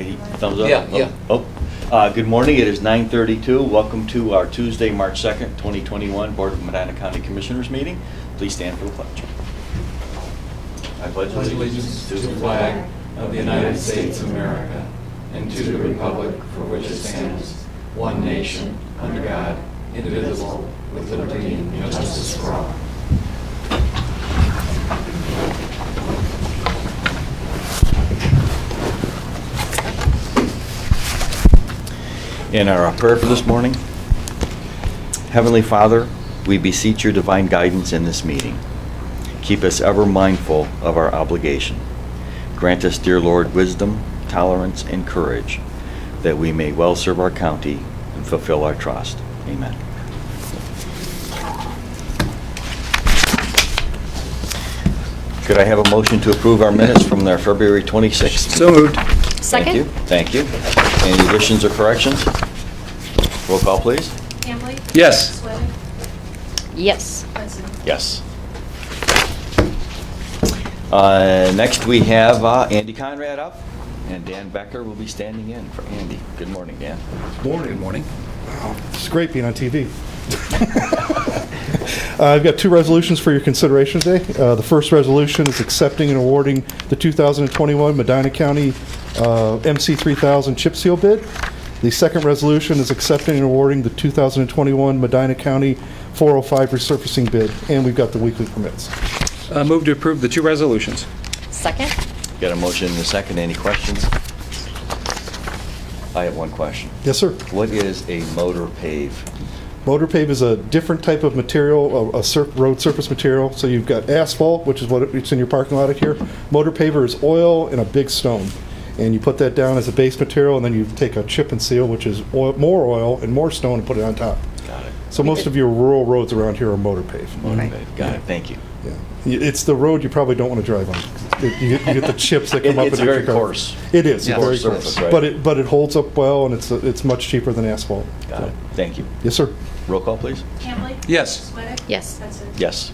Any thumbs up? Yeah. Good morning. It is 9:32. Welcome to our Tuesday, March 2nd, 2021 Board of Medina County Commissioners meeting. Please stand for the pledge. I pledge allegiance to the flag of the United States of America and to the republic for which it stands, one nation, under God, indivisible, with liberty and justice for all. In our prayer for this morning, Heavenly Father, we beseech your divine guidance in this meeting. Keep us ever mindful of our obligation. Grant us, dear Lord, wisdom, tolerance, and courage, that we may well serve our county and fulfill our trust. Amen. Could I have a motion to approve our minutes from their February 26th? So moved. Second. Thank you. Any additions or corrections? Roll call, please. Hambley? Yes. Sweattick? Yes. Hudson? Yes. Next we have Andy Conrad up, and Dan Becker will be standing in for Andy. Good morning, Dan. Good morning. It's great being on TV. I've got two resolutions for your consideration today. The first resolution is accepting and awarding the 2021 Medina County MC 3000 chip seal bid. The second resolution is accepting and awarding the 2021 Medina County 405 resurfacing bid, and we've got the weekly permits. Move to approve the two resolutions. Second. Got a motion and a second. Any questions? I have one question. Yes, sir. What is a motor pave? Motor pave is a different type of material, road surface material. So you've got asphalt, which is what it's in your parking lot here. Motor paver is oil and a big stone. And you put that down as a base material, and then you take a chip and seal, which is more oil and more stone, and put it on top. Got it. So most of your rural roads around here are motor pave. Motor pave. Got it. Thank you. Yeah. It's the road you probably don't want to drive on. You get the chips that come up. It's in very your car. coarse. It is. Yeah. It's very Coarse coarse. surface, right. But it holds up well, and it's much cheaper than asphalt. Got it. Thank you. Yes, sir. Roll call, please. Hambley? Yes. Sweattick? Yes. Hudson? Yes.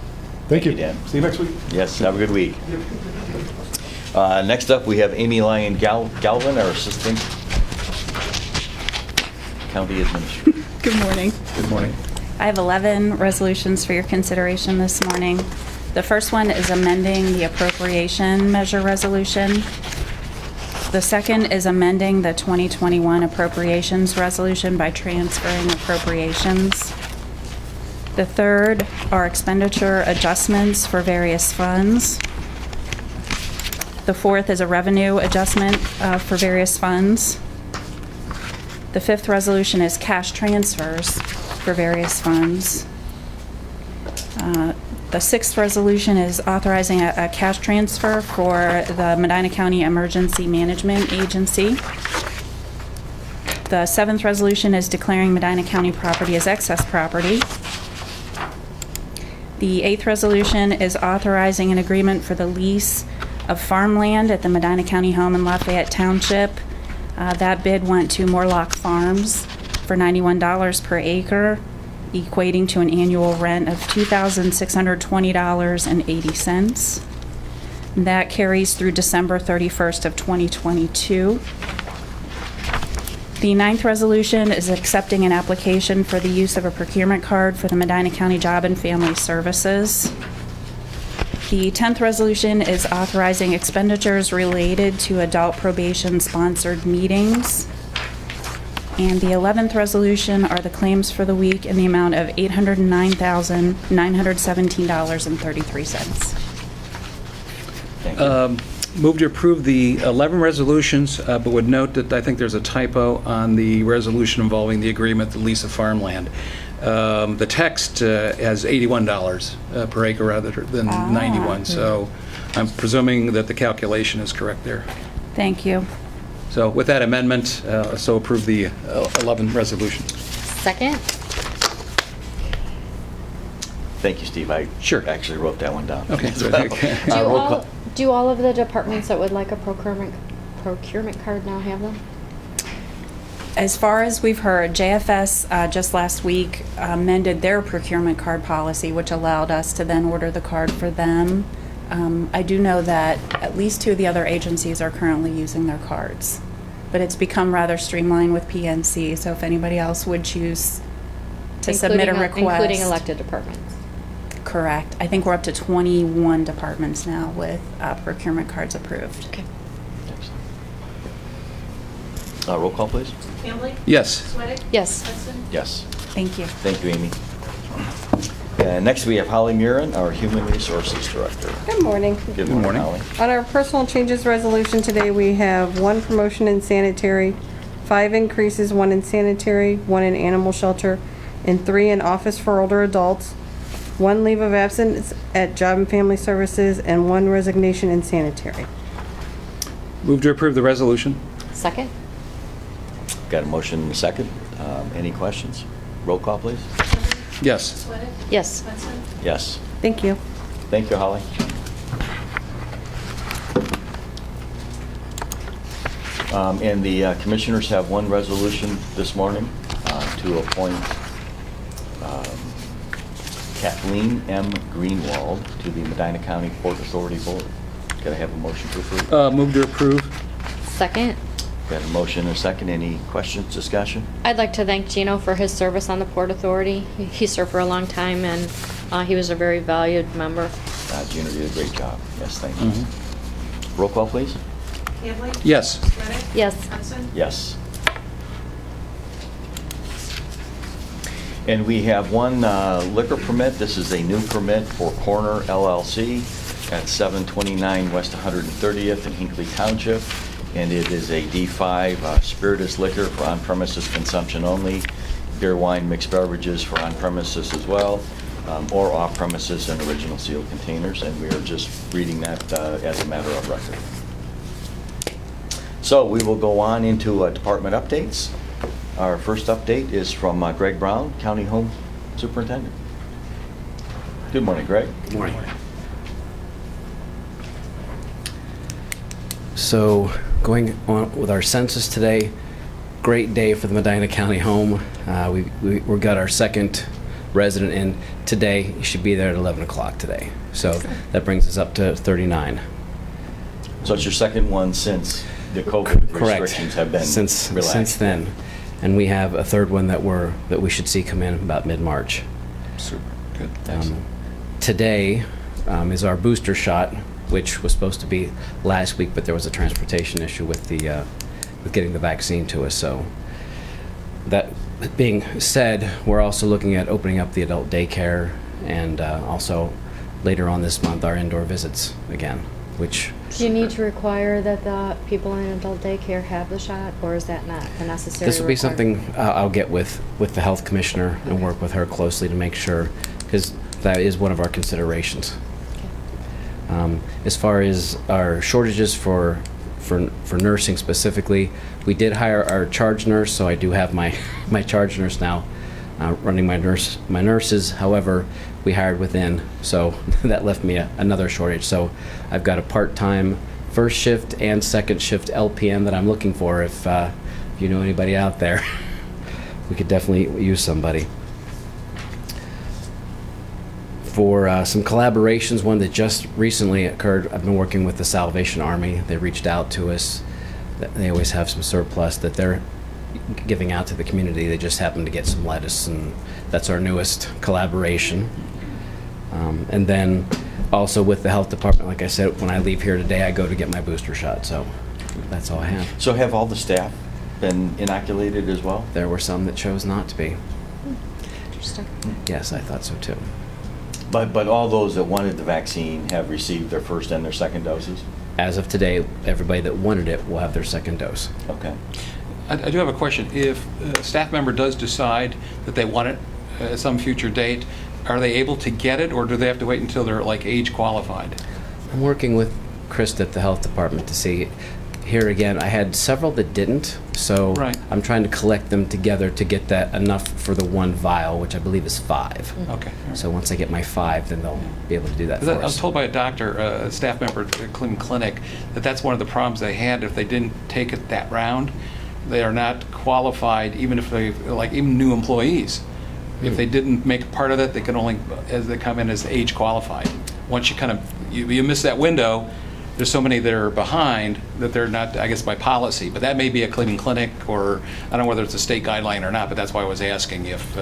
Thank you. Dan. See you next week. Yes, have a good week. Next up, we have Amy Lyon Galvin, our Assistant County Administrator. Good morning. Good morning. I have 11 resolutions for your consideration this morning. The first one is amending the appropriation measure resolution. The second is amending the 2021 appropriations resolution by transferring appropriations. The third are expenditure adjustments for various funds. The fourth is a revenue adjustment for various funds. The fifth resolution is cash transfers for various funds. The sixth resolution is authorizing a cash transfer for the Medina County Emergency Management Agency. The seventh resolution is declaring Medina County property as excess property. The eighth resolution is authorizing an agreement for the lease of farmland at the Medina County Home in Lafayette Township. That bid went to Morlock Farms for $91 per acre, equating to an annual rent of $2,620.80. That carries through December 31st of 2022. The ninth resolution is accepting an application for the use of a procurement card for the Medina County Job and Family Services. The 10th resolution is authorizing expenditures related to adult probation-sponsored meetings. And the 11th resolution are the claims for the week in the amount of $809,917.33. Thank you. Move to approve the 11 resolutions, but would note that I think there's a typo on the resolution involving the agreement, the lease of farmland. The text has $81 per acre rather than 91, so I'm presuming that the calculation is correct there. Thank you. So with that amendment, so approve the 11 resolutions. Second. Thank you, Steve. I Sure. actually wrote that one down. Okay. So, Do roll call. all of the departments that would like a procurement card now have them? As far as we've heard, JFS just last week amended their procurement card policy, which allowed us to then order the card for them. I do know that at least two of the other agencies are currently using their cards. but it's become rather streamlined with PNC, so if anybody else would choose to submit a request. Including elected departments. Correct. I think we're up to 21 departments now with procurement cards approved. Okay. Roll call, please. Hambley? Yes. Sweattick? Yes. Hudson? Yes. Thank you. Thank you, Amy. And next we have Holly Murin, our Human Resources Director. Good morning. Good morning, morning. Holly. On our personal changes resolution today, we have 1 promotion in sanitary, 5 increases, 1 in sanitary, 1 in animal shelter, and 3 in office for older adults, 1 leave of absence at Job and Family Services, and 1 resignation in sanitary. Move to approve the resolution? Second? Got a motion and a second. Any questions? Roll call, please. Yes. Sweattick? Yes. Hudson? Yes. Thank you. Thank you, Holly. And the commissioners have 1 resolution this morning to appoint Kathleen M. Greenwald to the Medina County Port Authority Board. Can I have a motion to approve? Move to approve? Second? Got a motion and a second. Any questions, discussion? I'd like to thank Gino for his service on the Port Authority. He served for a long time, and he was a very valued member. Gina did a great job. Yes, thank you. Roll call, please. Hambley? Yes. Sweattick? Yes. Hudson? Yes. And we have 1 liquor permit. This is a new permit for Corner LLC at 729 West 130th in Hinckley Township. And it is a D5 spirituous liquor for on-premises consumption only, beer, wine, mixed beverages for on-premises as well, or off-premises in original sealed containers. And we are just reading that as a matter of record. So we will go on into department updates. Our first update is from Greg Brown, County Home Superintendent. Good morning, Greg. Good morning. So, going on with our census today, great day for the Medina County Home. We got our second resident in today. You should be there at 11 o'clock today. So that brings us up to 39. So it's your second one since the COVID restrictions have been since relaxed. then, and we have a third one that we should see come in about mid-March. Super. Good. Today is our booster shot, which was supposed to be last week, but there was a transportation issue with getting the vaccine to us. So that being said, we're also looking at opening up the adult daycare and also later on this month our indoor visits again, which... Do you need to require that the people in adult daycare have the shot, or is that not a necessary This will be requirement? something I'll get with the health commissioner and work with her closely to make sure, because that is one of our considerations. As far as our shortages for nursing specifically, we did hire our charge nurse, so I do have my charge nurse now running my nurses. However, we hired within, so that left me another shortage. So I've got a part-time first shift and second shift LPN that I'm looking for. If you know anybody out there, we could definitely use somebody. For some collaborations, one that just recently occurred, I've been working with the Salvation Army. They reached out to us. They always have some surplus that they're giving out to the community. They just happened to get some lettuce, and that's our newest collaboration. And then also with the health department, like I said, when I leave here today, I go to get my booster shot. So that's all I have. So have all the staff been inoculated as well? There were some that chose not to be. Interesting. Yes, I thought so too. But all those that wanted the vaccine have received their first and their second doses? As of today, everybody that wanted it will have their second dose. Okay. I do have a question. If a staff member does decide that they want it at some future date, are they able to get it, or do they have to wait until they're like age qualified? I'm working with Chris at the health department to see. Here again, I had several that didn't, so Right. I'm trying to collect them together to get that enough for the one vial, which I believe is 5. Okay. all right. So once I get my 5, then they'll be able to do that 'Cause for I was us. told by a doctor, a staff member at the Cleveland Clinic, that that's one of the problems they had. If they didn't take it that round, they are not qualified, even if they, like even new employees. If they didn't make part of it, they can only, as they come in as age qualified. Once you kind of, you miss that window, there's so many that are behind that they're not, I guess, by policy. But that may be a cleaning clinic, or I don't know whether it's a state guideline or not, but that's why I was asking if,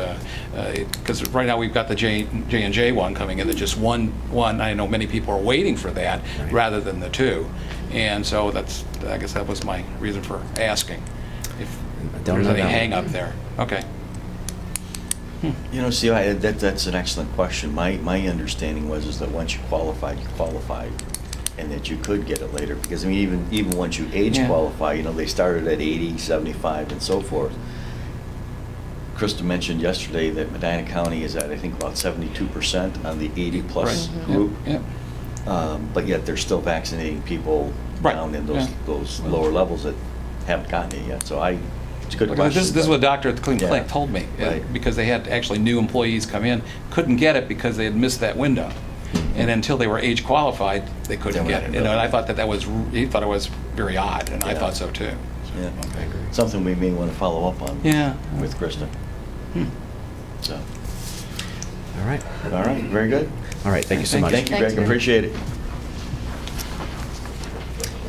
because right now we've got the J&J one coming in, that just one, I know many people are waiting for that rather than the two. And so that's, I guess that was my reason for asking, if don't there's know any that one. hang up there. Okay. You know, Steve, that's an excellent question. My understanding is that once you qualified, and that you could get it later. Because, I mean, even once you age Yeah. qualify, you know, they started at 80, 75, and so forth. Krista mentioned yesterday that Medina County is at, I think, about 72% on the 80-plus Right. group. Yep. But yet they're still vaccinating people Right. down in Yeah. those lower levels that haven't gotten it yet. So it's a good Look, question. This is what a doctor at the Cleveland Yeah. Clinic told me, Right. because they had actually new employees come in, couldn't get it because they had missed that window. And until they were age qualified, they couldn't They get were it. not You know, and I really. thought that was, he thought it was very odd, and I Yeah. thought so too. Yeah. Something we may want to follow up on Yeah. with Krista. So, All right. all right, very good. All right, thank you so much. Thank you, Thanks, Greg, Greg. appreciate it.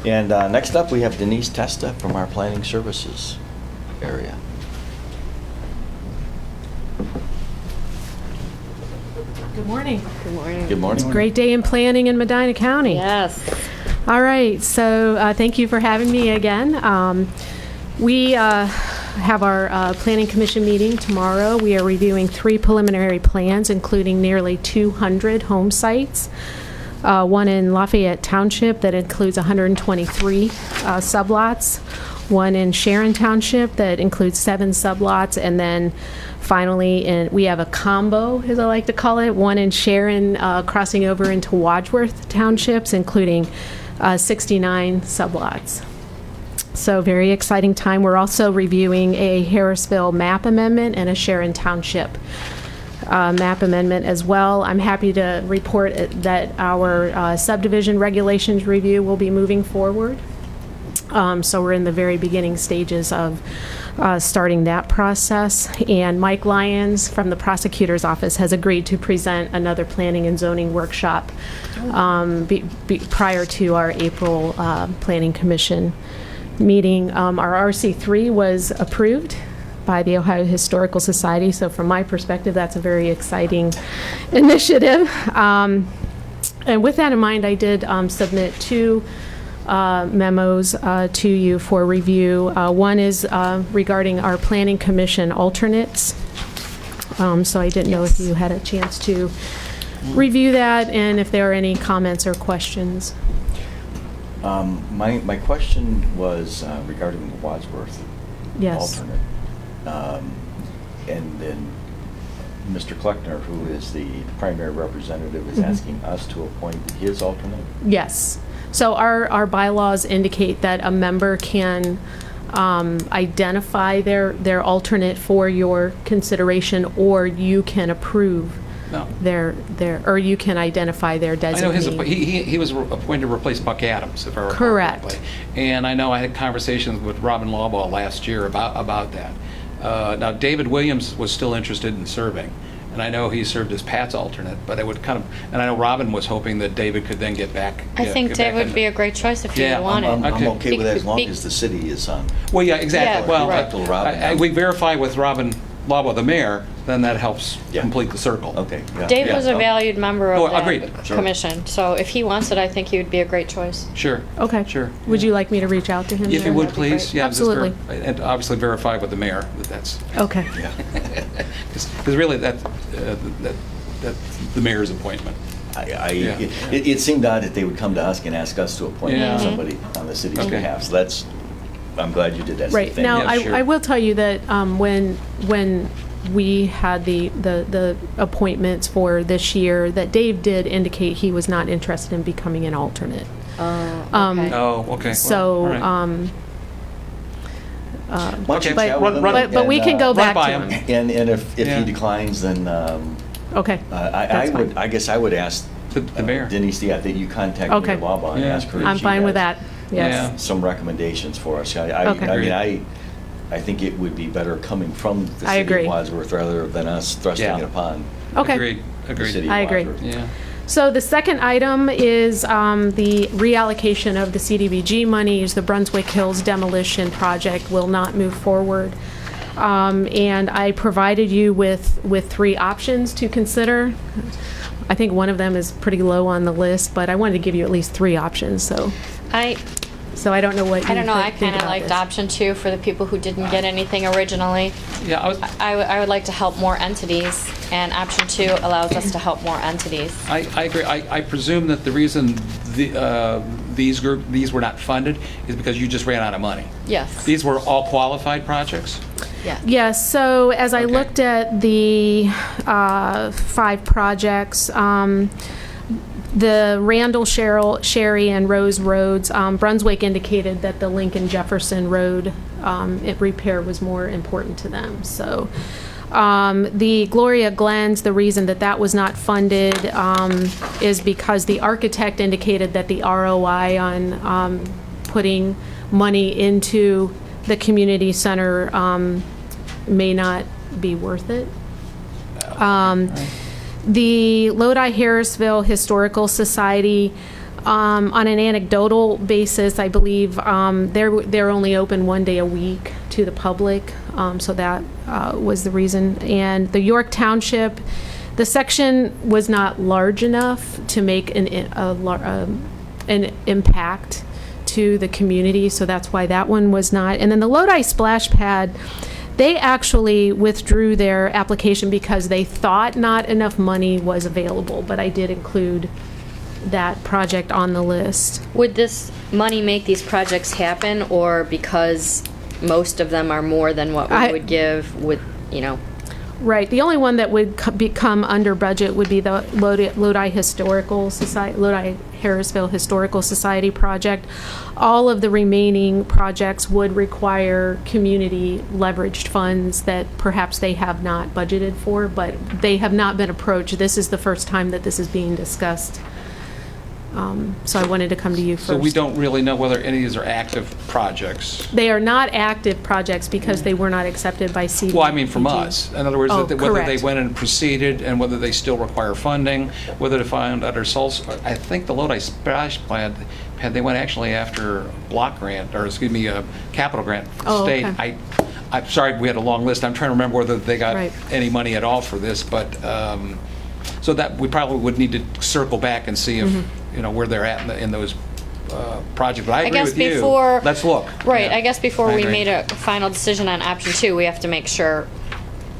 And next up, we have Denise Testa from our Planning Services area. Good morning. Good morning. Good morning. Great day in planning in Medina County. Yes. All right, so thank you for having me again. We have our Planning Commission meeting tomorrow. We are reviewing 3 preliminary plans, including nearly 200 home sites. One in Lafayette Township that includes 123 sublots. One in Sharon Township that includes 7 sublots, and then finally, we have a combo, as I like to call it, one in Sharon crossing over into Wadsworth Townships, including 69 sublots. So very exciting time. We're also reviewing a Harrisville map amendment and a Sharon Township map amendment as well. I'm happy to report that our subdivision regulations review will be moving forward. So we're in the very beginning stages of starting that process. And Mike Lyons from the prosecutor's office has agreed to present another planning and zoning workshop prior to our April Planning Commission meeting. Our RC3 was approved by the Ohio Historical Society, so from my perspective, that's a very exciting initiative. And with that in mind, I did submit 2 memos to you for review. One is regarding our Planning Commission alternates. So I didn't know if you had a chance to review that and if there are any comments or questions. My question was regarding the Wadsworth Yes. alternate. And then Mr. Kleckner, who is the primary representative, is asking us to appoint his alternate? Yes. So our bylaws indicate that a member can identify their alternate for your consideration, or you can approve No. or you can identify their I know designee. he was appointed to replace Buck Adams, if I recall Correct. correctly. And I know I had conversations with Robin Lawbaugh last year about that. Now, David Williams was still interested in serving, and I know he served as Pat's alternate, but it would kind of, and I know Robin was hoping that David could then get back. I think get back Dave would in. be a great choice if you Yeah, want it. I'm Okay. okay with that as long Be- as the city is on. Well, yeah, exactly. Yeah, Well, right. Till Robin- we verify with Robin Lawbaugh, the mayor, then that helps Yeah. complete the circle. Okay, yeah. Dave Yeah. was a valued member Oh, of that agreed. Sure. commission, so if he wants it, I think he would be a great choice. Sure. Okay. Sure. Would you like me to reach out to him? If there? you would, That'd be please. great. Yeah, just Absolutely. and obviously verify with the mayor that that's, Okay. Yeah. because really that's the mayor's appointment. Yeah. It seemed odd that they would come to us and ask us to appoint Yeah. somebody on the city's Okay. behalf. So that's, I'm glad you did that. Right. Thank Now, you. Yeah, sure. I will tell you that when we had the appointments for this year, that Dave did indicate he was not interested in becoming an alternate. Okay. Oh, okay. Well, So, all right. Why don't you Okay. chat with him but we can go Run back by to him. him. And if Yeah. he declines, then Okay. I That's would, fine. I guess I would ask The mayor. Denise, yeah, that you contact Okay. Mayor Lawbaugh and Yeah. ask her if I'm she fine with has that. Yes. Yeah. some recommendations for us. Okay. I mean, I think it would be better coming from the I city agree. of Wadsworth rather than us thrusting Yeah. it upon Okay. Agreed. the Agreed. city of I agree. Wadsworth. Yeah. So the second item is the reallocation of the CDBG monies. The Brunswick Hills demolition project will not move forward. And I provided you with 3 options to consider. I think one of them is pretty low on the list, but I wanted to give you at least 3 options, so I don't know what you I don't know, I think kind of about liked this. option 2 for the people who didn't get anything originally. Yeah, I would like to help more entities, and option 2 allows us to help more entities. I agree. I presume that the reason these were not funded is because you just ran out of money. Yes. These were all qualified projects? Yeah. Yes, so as I Okay. looked at the 5 projects, the Randall, Sherry, and Rose Roads, Brunswick indicated that the Lincoln Jefferson Road repair was more important to them. So the Gloria Glens, the reason that was not funded is because the architect indicated that the ROI on putting money into the community center may not be worth it. The Lodi-Harrisville Historical Society, on an anecdotal basis, I believe they're only open 1 day a week to the public, so that was the reason. And the York Township, the section was not large enough to make an impact to the community, so that's why that one was not. And then the Lodi Splash Pad, they actually withdrew their application because they thought not enough money was available, but I did include that project on the list. Would this money make these projects happen, or because most of them are more than what we would give, would, you know? Right. The only one that would become under budget would be the Lodi Historical Society, Lodi-Harrisville Historical Society project. All of the remaining projects would require community leveraged funds that perhaps they have not budgeted for, but they have not been approached. This is the first time that this is being discussed. So I wanted to come to you first. So we don't really know whether any of these are active projects. They are not active projects because they were not accepted by CDBG. Well, I mean from us. In other words, Oh, whether they correct. went and proceeded and whether they still require funding, whether to find other source. I think the Lodi Splash Pad, they went actually after block grant, or excuse me, a capital grant from the Oh, state. okay. I'm sorry, we had a long list. I'm trying to remember whether they got Right. any money at all for this, but so that we probably would need to circle back and see if, you know, where they're at in those projects. But I agree guess with you. before- Let's look. Right, Yeah. I guess before I we agree. made a final decision on option 2, we have to make sure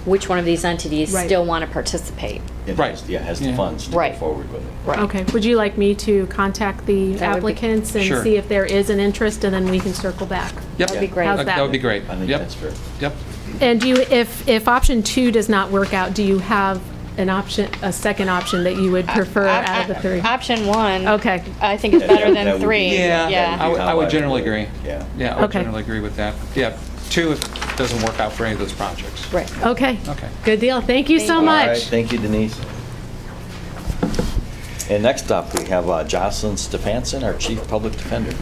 which one of these entities Right. still want to participate. It Right. has the Yeah. funds to go Right. forward with it. Right. Okay. Would you like me to contact the That would be- applicants and Sure. see if there is an interest, and then we can circle back? Yep. That'd be great. How's That would be great. I think Yep. that's fair. Yep. And do you, if option 2 does not work out, do you have a second option that you would prefer out of the 3? Option 1. Okay. I think is Yeah, better that than would be- 3. Yeah, Yeah. I would generally would- agree. Yeah. Yeah, I would Okay. generally agree with that. Yeah, 2 if it doesn't work out for any of those projects. Right. Okay. Okay. Good deal. Thank you so Thank you. All right, much. thank you, Denise. And next up, we have Jocelyn Stefanson, our Chief Public Defender.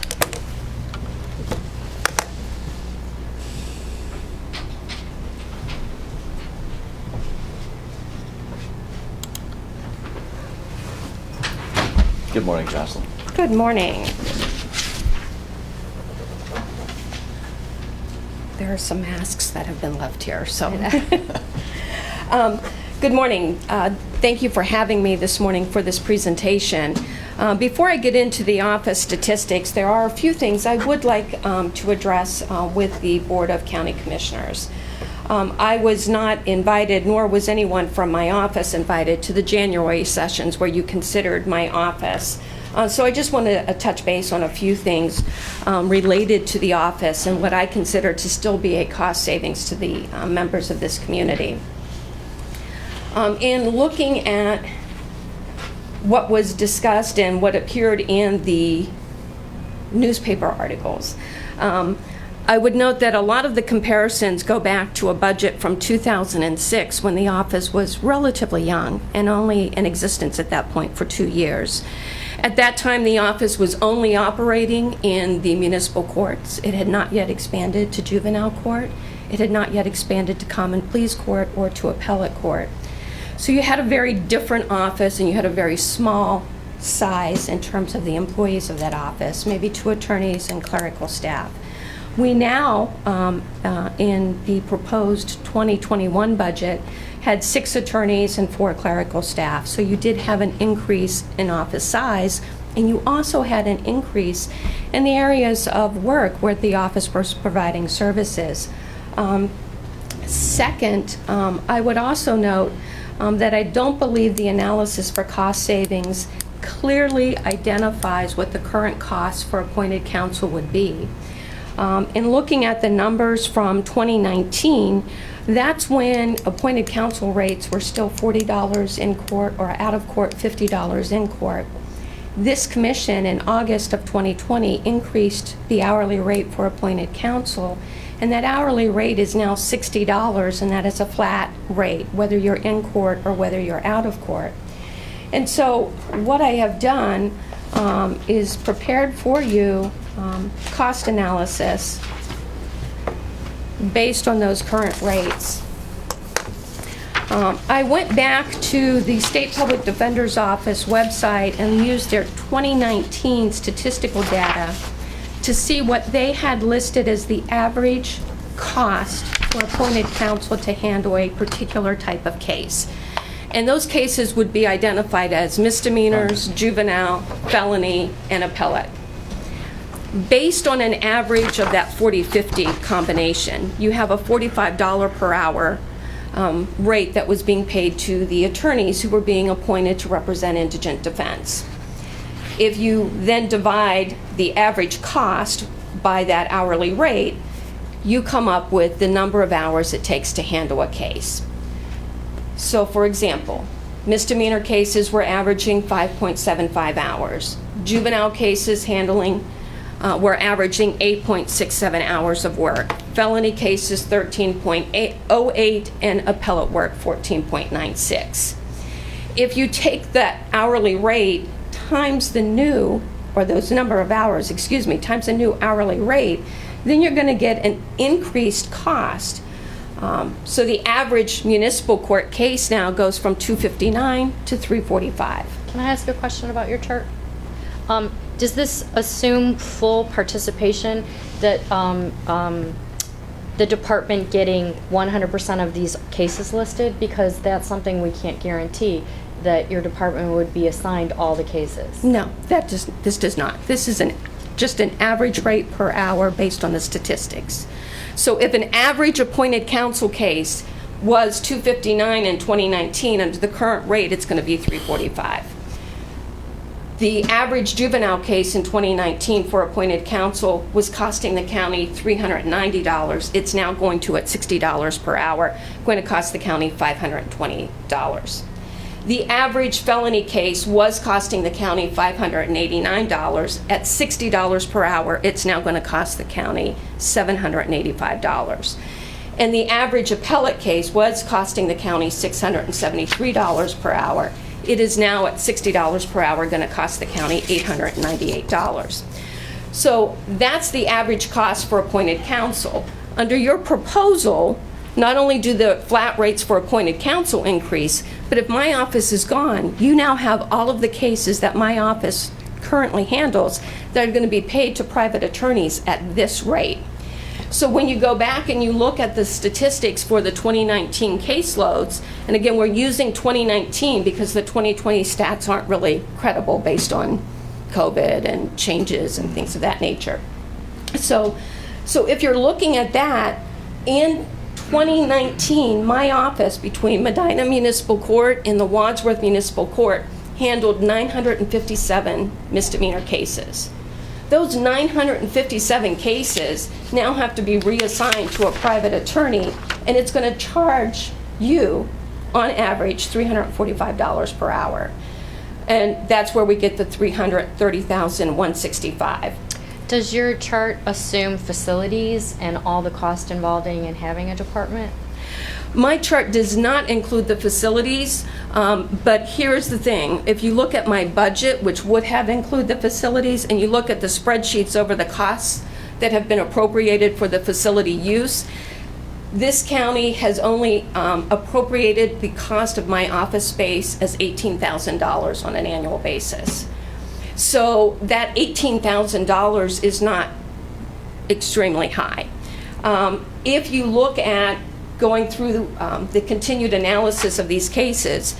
Good morning, Jocelyn. Good morning. There are some masks that have been left here, so. Good morning. Thank you for having me this morning for this presentation. Before I get into the office statistics, there are a few things I would like to address with the Board of County Commissioners. I was not invited, nor was anyone from my office invited to the January sessions where you considered my office. So I just want to touch base on a few things related to the office and what I consider to still be a cost savings to the members of this community. In looking at what was discussed and what appeared in the newspaper articles, I would note that a lot of the comparisons go back to a budget from 2006 when the office was relatively young and only in existence at that point for 2 years. At that time, the office was only operating in the municipal courts. It had not yet expanded to juvenile court. It had not yet expanded to common pleas court or to appellate court. So you had a very different office, and you had a very small size in terms of the employees of that office, maybe 2 attorneys and clerical staff. We now, in the proposed 2021 budget, had 6 attorneys and 4 clerical staff. So you did have an increase in office size, and you also had an increase in the areas of work where the office was providing services. Second, I would also note that I don't believe the analysis for cost savings clearly identifies what the current cost for appointed counsel would be. In looking at the numbers from 2019, that's when appointed counsel rates were still $40 in court, or out of court $50 in court. This commission in August of 2020 increased the hourly rate for appointed counsel, and that hourly rate is now $60, and that is a flat rate, whether you're in court or whether you're out of court. And so what I have done is prepared for you cost analysis based on those current rates. I went back to the State Public Defender's Office website and used their 2019 statistical data to see what they had listed as the average cost for appointed counsel to handle a particular type of case. And those cases would be identified as misdemeanors, juvenile, felony, and appellate. Based on an average of that 40-50 combination, you have a $45 per hour rate that was being paid to the attorneys who were being appointed to represent indigent defense. If you then divide the average cost by that hourly rate, you come up with the number of hours it takes to handle a case. So for example, misdemeanor cases were averaging 5.75 hours. Juvenile cases were averaging 8.67 hours of work. Felony cases 13.08, and appellate work 14.96. If you take that hourly rate times the new, or those number of hours, times the new hourly rate, then you're going to get an increased cost. So the average municipal court case now goes from $259 to $345. Can I ask a question about your chart? Does this assume full participation, that the department getting 100% of these cases listed? Because that's something we can't guarantee, that your department would be assigned all the cases. No, this does not. This is just an average rate per hour based on the statistics. So if an average appointed counsel case was $259 in 2019, under the current rate, it's going to be $345. The average juvenile case in 2019 for appointed counsel was costing the county $390. It's now going to, at $60 per hour, going to cost the county $520. The average felony case was costing the county $589. At $60 per hour, it's now going to cost the county $785. And the average appellate case was costing the county $673 per hour. It is now at $60 per hour going to cost the county $898. So that's the average cost for appointed counsel. Under your proposal, not only do the flat rates for appointed counsel increase, but if my office is gone, you now have all of the cases that my office currently handles that are going to be paid to private attorneys at this rate. So when you go back and you look at the statistics for the 2019 caseloads, and again, we're using 2019 because the 2020 stats aren't really credible based on COVID and changes and things of that nature. So if you're looking at that, in 2019, my office between Medina Municipal Court and the Wadsworth Municipal Court handled 957 misdemeanor cases. Those 957 cases now have to be reassigned to a private attorney, and it's going to charge you, on average, $345 per hour. And that's where we get the $330,165. Does your chart assume facilities and all the cost involving in having a department? My chart does not include the facilities, but here's the thing. If you look at my budget, which would have included the facilities, and you look at the spreadsheets over the costs that have been appropriated for the facility use, This county has only appropriated the cost of my office space as $18,000 on an annual basis. So that $18,000 is not extremely high. If you look at going through the continued analysis of these cases,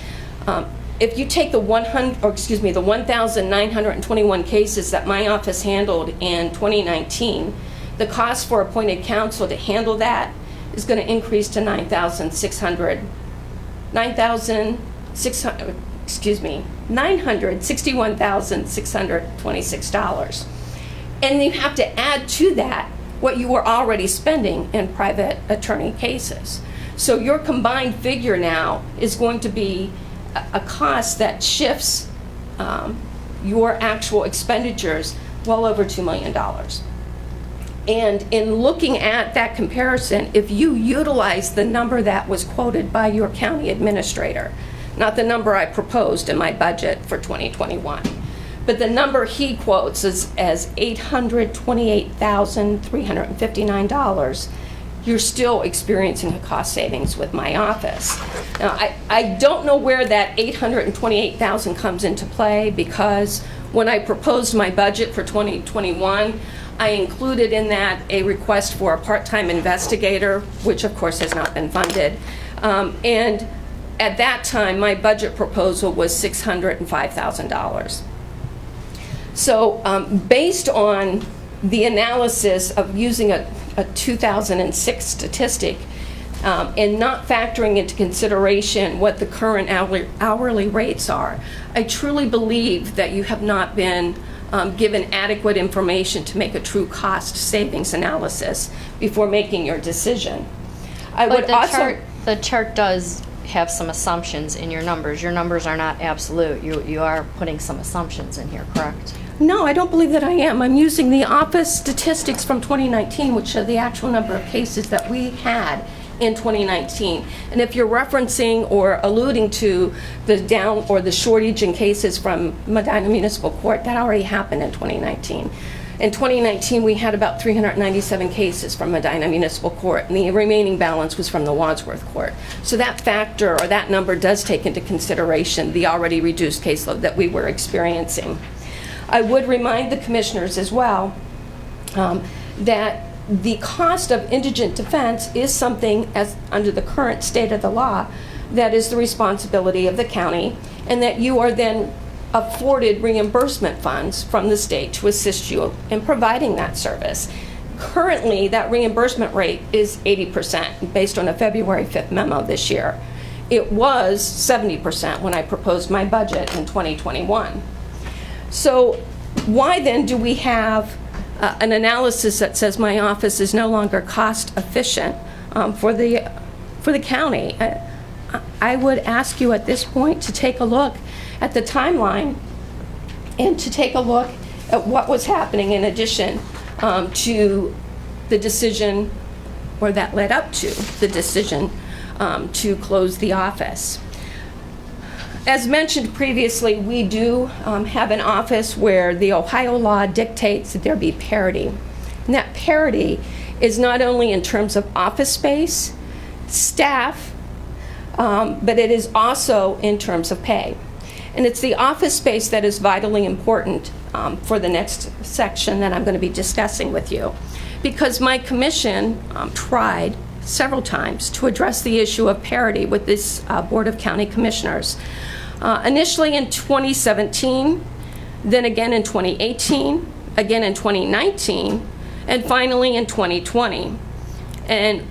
if you take the 1,921 cases that my office handled in 2019, the cost for appointed counsel to handle that is going to increase to $961,626. And you have to add to that what you were already spending in private attorney cases. So your combined figure now is going to be a cost that shifts your actual expenditures well over $2 million. And in looking at that comparison, if you utilize the number that was quoted by your county administrator, not the number I proposed in my budget for 2021, but the number he quotes as $828,359, you're still experiencing a cost savings with my office. Now, I don't know where that $828,000 comes into play, because when I proposed my budget for 2021, I included in that a request for a part-time investigator, which of course has not been funded. And at that time, my budget proposal was $605,000. So based on the analysis of using a 2006 statistic and not factoring into consideration what the current hourly rates are, I truly believe that you have not been given adequate information to make a true cost savings analysis before making your decision. But the chart does have some assumptions in your numbers. Your numbers are not absolute. You are putting some assumptions in here, correct? No, I don't believe that I am. I'm using the office statistics from 2019, which show the actual number of cases that we had in 2019. And if you're referencing or alluding to the shortage in cases from Medina Municipal Court, that already happened in 2019. In 2019, we had about 397 cases from Medina Municipal Court, and the remaining balance was from the Wadsworth Court. So that factor, or that number, does take into consideration the already reduced caseload that we were experiencing. I would remind the commissioners as well that the cost of indigent defense is something, as under the current state of the law, that is the responsibility of the county, and that you are then afforded reimbursement funds from the state to assist you in providing that service. Currently, that reimbursement rate is 80% based on a February 5th memo this year. It was 70% when I proposed my budget in 2021. So why then do we have an analysis that says my office is no longer cost efficient for the county? I would ask you at this point to take a look at the timeline and to take a look at what was happening in addition to the decision, or that led up to the decision to close the office. As mentioned previously, we do have an office where the Ohio law dictates that there be parity. And that parity is not only in terms of office space, staff, but it is also in terms of pay. And it's the office space that is vitally important for the next section that I'm going to be discussing with you. Because my commission tried several times to address the issue of parity with this Board of County Commissioners. Initially in 2017, then again in 2018, again in 2019, and finally in 2020. And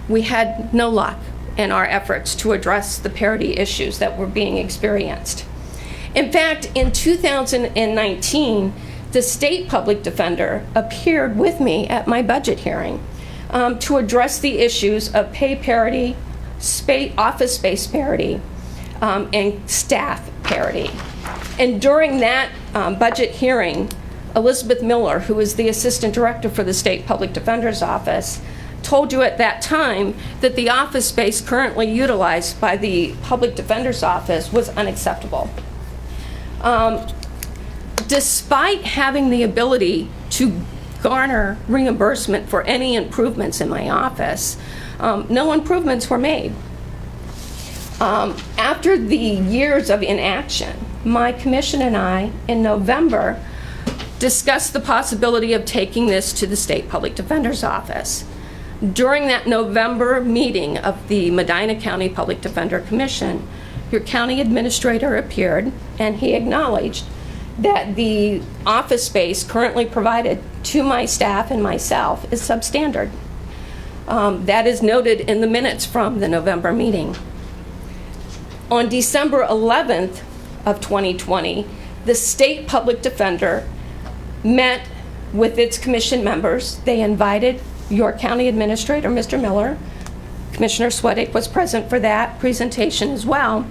we had no luck in our efforts to address the parity issues that were being experienced. In fact, in 2019, the state public defender appeared with me at my budget hearing to address the issues of pay parity, office space parity, and staff parity. And during that budget hearing, Elizabeth Miller, who is the assistant director for the State Public Defender's Office, told you at that time that the office space currently utilized by the Public Defender's Office was unacceptable. Despite having the ability to garner reimbursement for any improvements in my office. No improvements were made. After the years of inaction, my commission and I, in November, discussed the possibility of taking this to the State Public Defender's Office. During that November meeting of the Medina County Public Defender Commission, your county administrator appeared and he acknowledged that the office space currently provided to my staff and myself is substandard. That is noted in the minutes from the November meeting. On December 11th of 2020, the State Public Defender met with its commission members. They invited your county administrator, Mr. Miller. Commissioner Swedick was present for that presentation as well.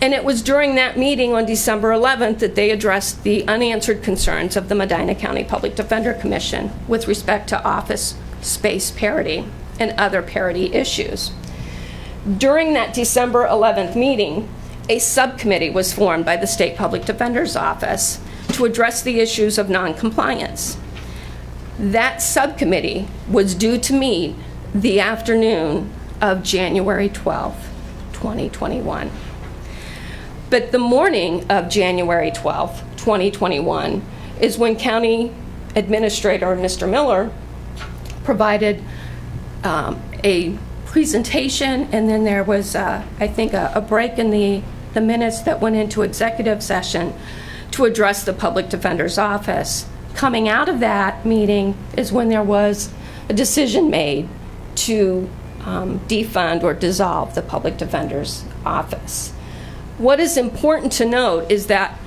And it was during that meeting on December 11th that they addressed the unanswered concerns of the Medina County Public Defender Commission with respect to office space parity and other parity issues. During that December 11th meeting, a subcommittee was formed by the State Public Defender's Office to address the issues of noncompliance. That subcommittee was due to meet the afternoon of January 12th, 2021. But the morning of January 12th, 2021, is when County Administrator Mr. Miller provided a presentation, and then there was, I think, a break in the minutes that went into executive session to address the Public Defender's Office. Coming out of that meeting is when there was a decision made to defund or dissolve the Public Defender's Office. What is important to note is that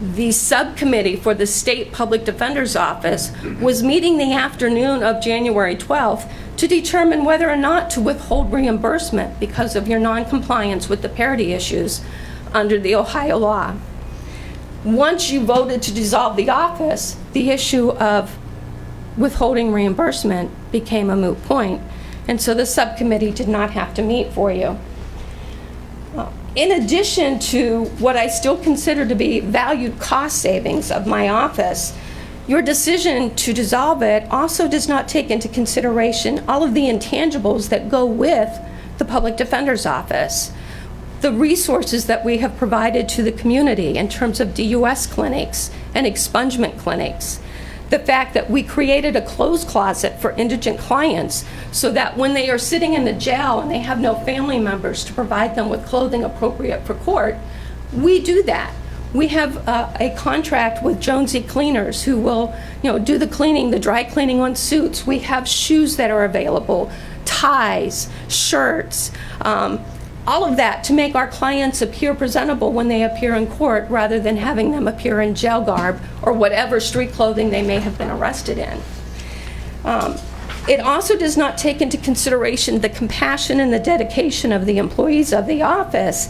the subcommittee for the State Public Defender's Office was meeting the afternoon of January 12th to determine whether or not to withhold reimbursement because of your noncompliance with the parity issues under the Ohio law. Once you voted to dissolve the office, the issue of withholding reimbursement became a moot point, and so the subcommittee did not have to meet for you. In addition to what I still consider to be valued cost savings of my office, your decision to dissolve it also does not take into consideration all of the intangibles that go with the Public Defender's Office. The resources that we have provided to the community in terms of DUS clinics and expungement clinics. The fact that we created a clothes closet for indigent clients so that when they are sitting in the jail and they have no family members to provide them with clothing appropriate for court, we do that. We have a contract with Jonesy Cleaners who will, do the cleaning, the dry cleaning on suits. We have shoes that are available, ties, shirts, all of that to make our clients appear presentable when they appear in court rather than having them appear in jail garb or whatever street clothing they may have been arrested in. It also does not take into consideration the compassion and the dedication of the employees of the office,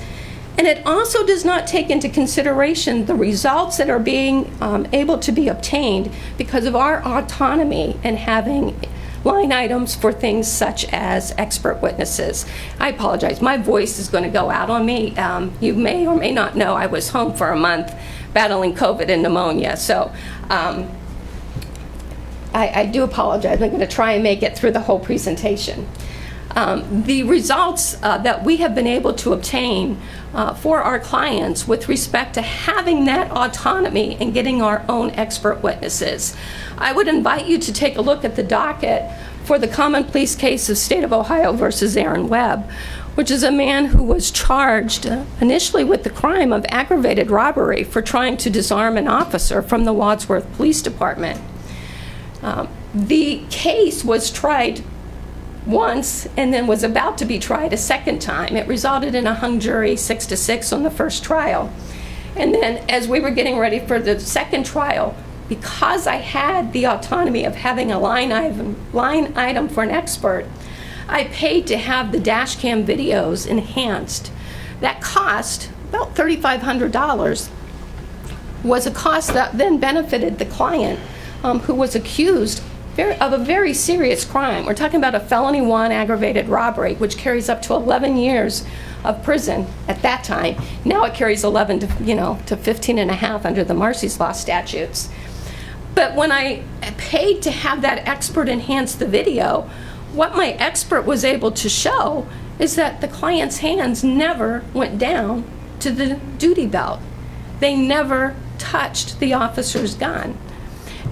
and it also does not take into consideration the results that are being able to be obtained because of our autonomy and having line items for things such as expert witnesses. I apologize, my voice is going to go out on me. You may or may not know I was home for a month battling COVID and pneumonia, so I do apologize. I'm going to try and make it through the whole presentation. The results that we have been able to obtain for our clients with respect to having that autonomy and getting our own expert witnesses. I would invite you to take a look at the docket for the common pleas case of State of Ohio versus Aaron Webb, which is a man who was charged initially with the crime of aggravated robbery for trying to disarm an officer from the Wadsworth Police Department. The case was tried once and then was about to be tried a second time. It resulted in a hung jury 6-6 on the first trial. And then as we were getting ready for the second trial, because I had the autonomy of having a line item for an expert, I paid to have the dash cam videos enhanced. That cost about $3,500 was a cost that then benefited the client who was accused of a very serious crime. We're talking about a felony 1 aggravated robbery, which carries up to 11 years of prison at that time. Now it carries 11 to 15 and a half under the Marsy's Law statutes. But when I paid to have that expert enhance the video, what my expert was able to show is that the client's hands never went down to the duty belt. They never touched the officer's gun.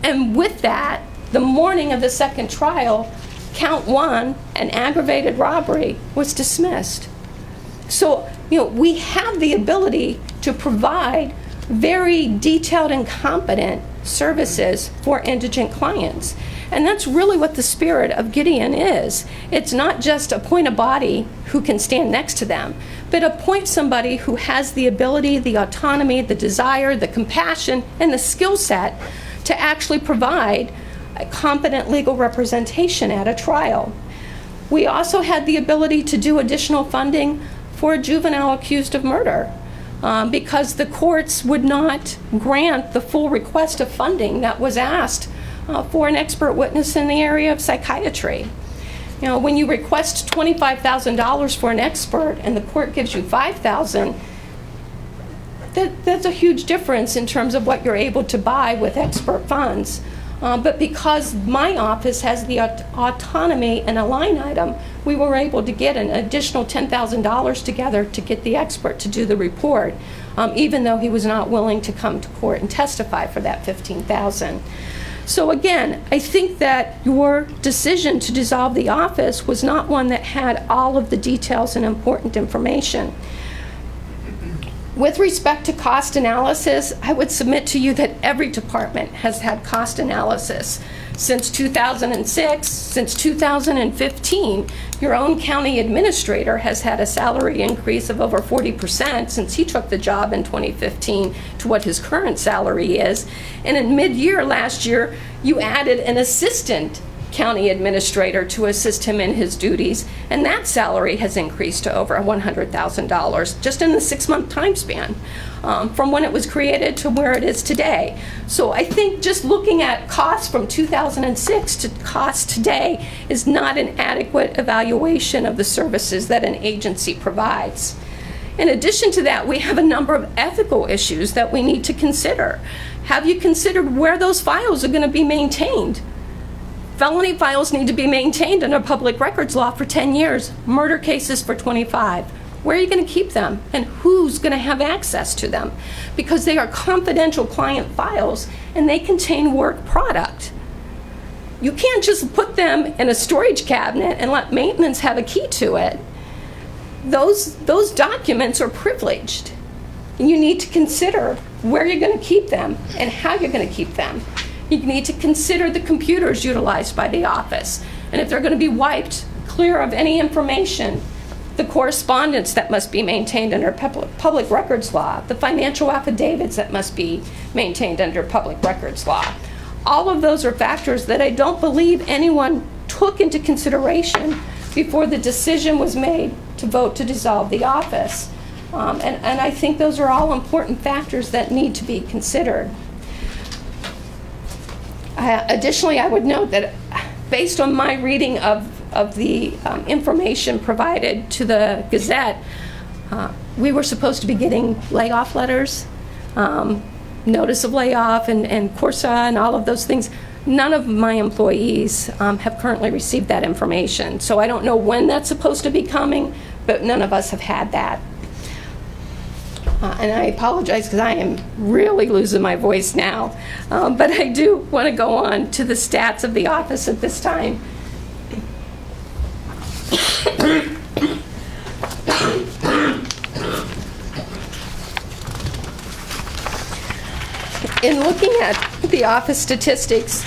And with that, the morning of the second trial, count 1, an aggravated robbery, was dismissed. So, we have the ability to provide very detailed and competent services for indigent clients. And that's really what the spirit of Gideon is. It's not just appoint a body who can stand next to them, but appoint somebody who has the ability, the autonomy, the desire, the compassion, and the skill set to actually provide a competent legal representation at a trial. We also had the ability to do additional funding for a juvenile accused of murder because the courts would not grant the full request of funding that was asked for an expert witness in the area of psychiatry. When you request $25,000 for an expert and the court gives you $5,000, that's a huge difference in terms of what you're able to buy with expert funds. But because my office has the autonomy and a line item, we were able to get an additional $10,000 together to get the expert to do the report, even though he was not willing to come to court and testify for that $15,000. So again, I think that your decision to dissolve the office was not one that had all of the details and important information. With respect to cost analysis, I would submit to you that every department has had cost analysis. Since 2006, since 2015, your own county administrator has had a salary increase of over 40% since he took the job in 2015 to what his current salary is. And in mid-year last year, you added an assistant county administrator to assist him in his duties, and that salary has increased to over $100,000 just in the 6-month time span from when it was created to where it is today. So I think just looking at costs from 2006 to costs today is not an adequate evaluation of the services that an agency provides. In addition to that, we have a number of ethical issues that we need to consider. Have you considered where those files are going to be maintained? Felony files need to be maintained under public records law for 10 years, murder cases for 25. Where are you going to keep them, and who's going to have access to them? Because they are confidential client files, and they contain work product. You can't just put them in a storage cabinet and let maintenance have a key to it. Those documents are privileged, and you need to consider where you're going to keep them and how you're going to keep them. You need to consider the computers utilized by the office, and if they're going to be wiped clear of any information, the correspondence that must be maintained under public records law, the financial affidavits that must be maintained under public records law. All of those are factors that I don't believe anyone took into consideration before the decision was made to vote to dissolve the office. And I think those are all important factors that need to be considered. Additionally, I would note that based on my reading of the information provided to the Gazette, we were supposed to be getting layoff letters, notice of layoff and Corsa and all of those things. None of my employees have currently received that information. So I don't know when that's supposed to be coming, but none of us have had that. And I apologize because I am really losing my voice now. But I do want to go on to the stats of the office at this time. In looking at the office statistics,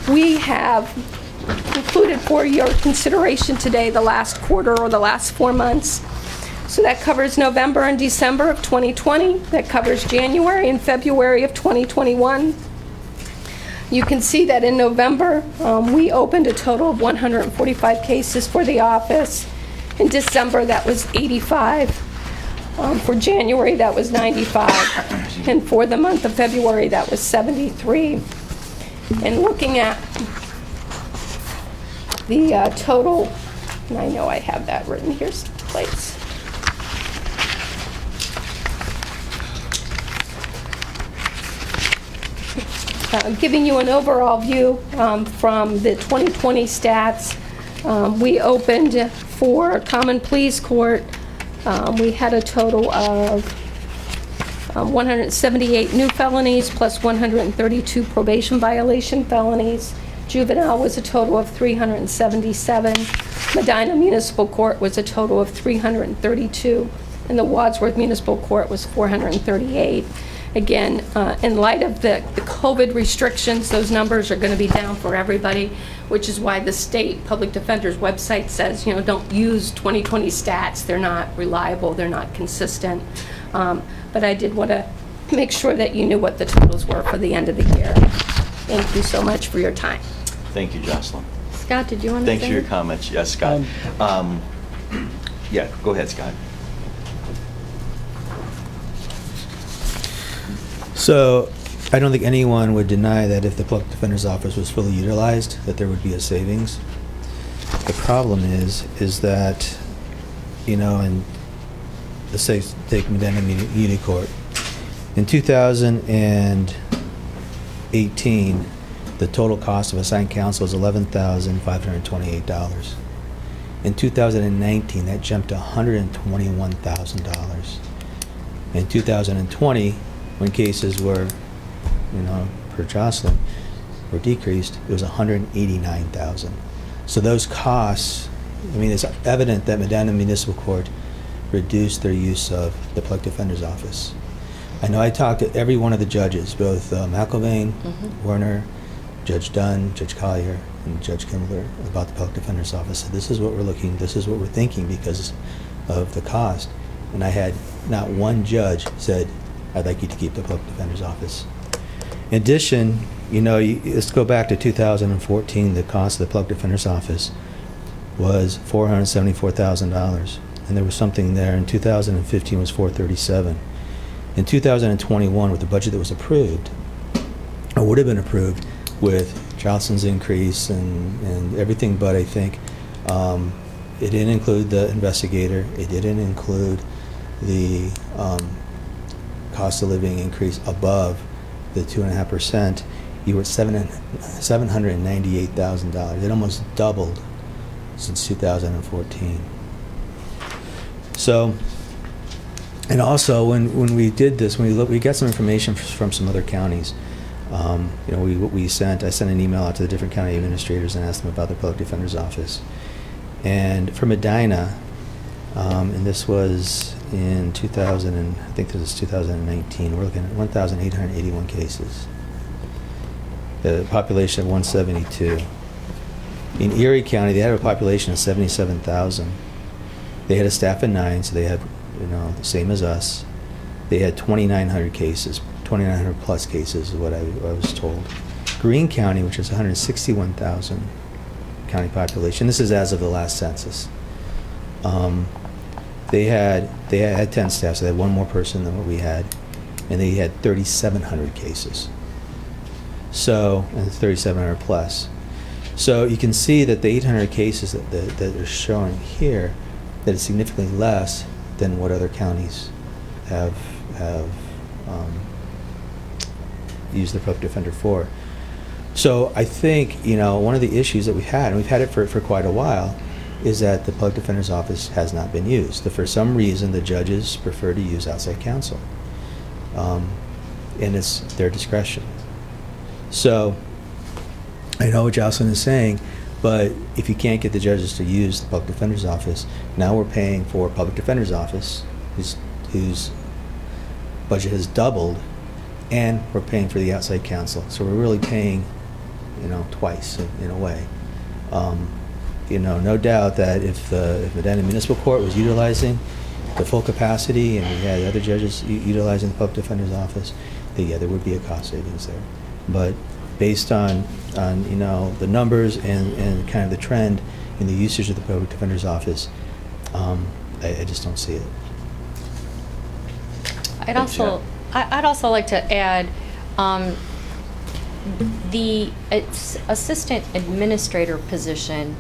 we have included for your consideration today the last quarter or the last 4 months. So that covers November and December of 2020. That covers January and February of 2021. You can see that in November, we opened a total of 145 cases for the office. In December, that was 85. For January, that was 95. And for the month of February, that was 73. And looking at the total, and I know I have that written here someplace. giving you an overall view from the 2020 stats. We opened for Common Pleas Court. We had a total of 178 new felonies plus 132 probation violation felonies. Juvenile was a total of 377. Medina Municipal Court was a total of 332. And the Wadsworth Municipal Court was 438. Again, in light of the COVID restrictions, those numbers are going to be down for everybody, which is why the state public defender's website says, you know, don't use 2020 stats. They're not reliable. They're not consistent. But I did want to make sure that you knew what the totals were for the end of the year. Thank you so much for your time. Thank you, Jocelyn. Scott, did you want to say? Thanks for your comments. Yes, Scott. Yeah, go ahead, Scott. So, I don't think anyone would deny that if the Public Defender's Office was fully utilized, that there would be a savings. The problem is that, you know, and let's say take Medina Muni Court. In 2018, the total cost of assigned counsel was $11,528. In 2019, that jumped to $121,000. In 2020, when cases were, you know, per Jocelyn, were decreased, it was $189,000. So those costs, I mean, it's evident that Medina Municipal Court reduced their use of the Public Defender's Office. I know I talked to every one of the judges, both McIlvain, Werner, Judge Dunn, Judge Collier, and Judge Kimbler, about the Public Defender's Office. So this is what we're looking, this is what we're thinking because of the cost. And I had not one judge said, I'd like you to keep the Public Defender's Office. In addition, you know, let's go back to 2014, the cost of the Public Defender's Office was $474,000. And there was something there. In 2015 was $437,000. In 2021, with the budget that was approved, or would have been approved with Johnson's increase and everything, but I think it didn't include the investigator. It didn't include the cost of living increase above the 2.5%. You were at $798,000. It almost doubled since 2014. So, and also when we did this, when we got some information from some other counties. You know, I sent an email out to the different county administrators and asked them about the Public Defender's Office. And for Medina, and this was in 2000, and I think this is 2019, we're looking at 1,881 cases. The population of 172. In Erie County, they had a population of 77,000. They had a staff of 9, so they had, you know, the same as us. They had 2,900 cases, 2,900 plus cases is what I was told. Greene County, which is 161,000 county population, this is as of the last census. They had 10 staff, so they had one more person than what we had, and they had 3,700 cases. So, and it's 3,700 plus. So you can see that the 800 cases that are showing here, that is significantly less than what other counties have used the Public Defender for. So I think, you know, one of the issues that we've had, and we've had it for quite a while, is that the Public Defender's Office has not been used. That for some reason, the judges prefer to use outside counsel. And it's their discretion. So I know what Jocelyn is saying, but if you can't get the judges to use the Public Defender's Office, now we're paying for Public Defender's Office, whose budget has doubled, and we're paying for the outside counsel. So we're really paying, you know, twice in a way. You know, no doubt that if Medina Municipal Court was utilizing the full capacity and we had other judges utilizing the Public Defender's Office, there would be a cost savings there. But based on you know, the numbers and kind of the trend in the usage of the Public Defender's Office, I just don't see it. I'd also like to add, the assistant administrator position